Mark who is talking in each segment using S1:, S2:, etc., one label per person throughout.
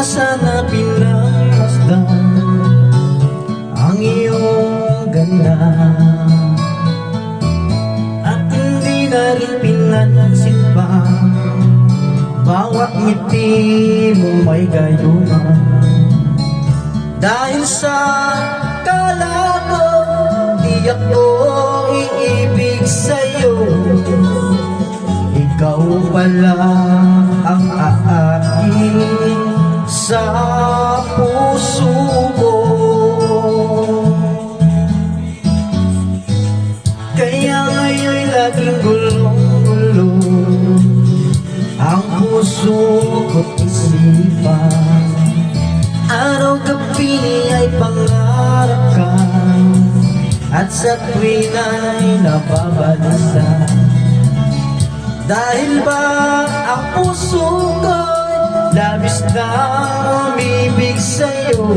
S1: na sana pinagmasdan ang iyong ganda, at hindi na rin pinansin pa bawat ngiti mo may gayuma. Dahil sa kala ko di ako iibig sa'yo, ikaw pala ang aakin sa puso ko. Kaya ngayon'y laging gulong-gulo ang puso ko't isipan. Araw-gabi ay pangarap ka, at sa tuwin ay nababalisa. Dahil ba ang puso ko'y labis na umibig sa'yo,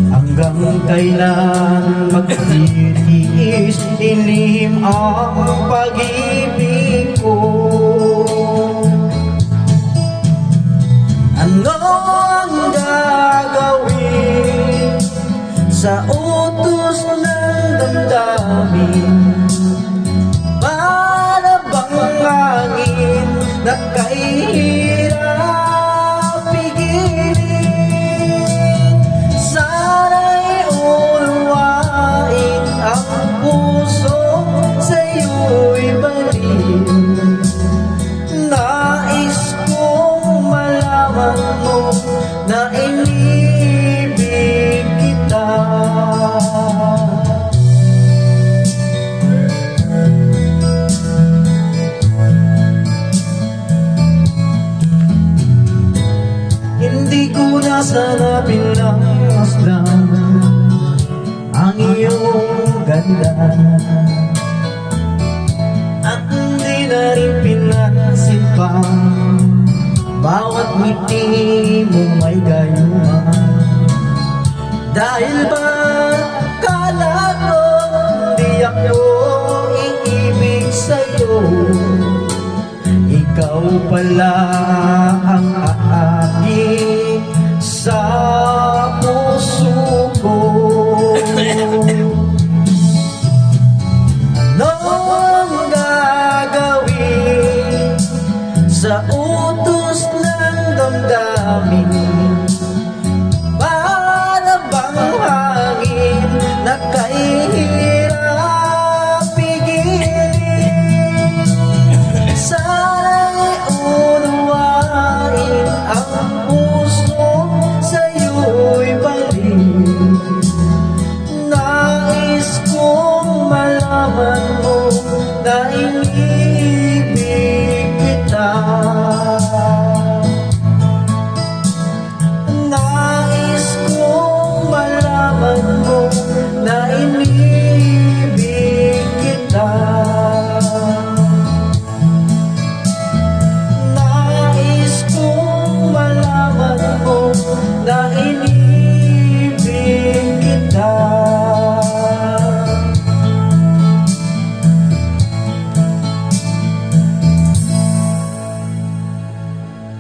S1: hanggang kailan magtitiis inim ang pag-ibig ko. Ano ang gagawin sa utos ng damdamin? Para bang hangin na kahirap pigilin? Sana'y unawain ang puso sa'yo'y balik. Nais kong malaman mo na inibig kita. Hindi ko na sana pinagmasdan ang iyong ganda, at hindi na rin pinansin pa bawat ngiti mo may gayuma. Dahil ba kala ko di ako iibig sa'yo, ikaw pala ang aakin sa puso ko. Ano ang gagawin sa utos ng damdamin? Para bang hangin na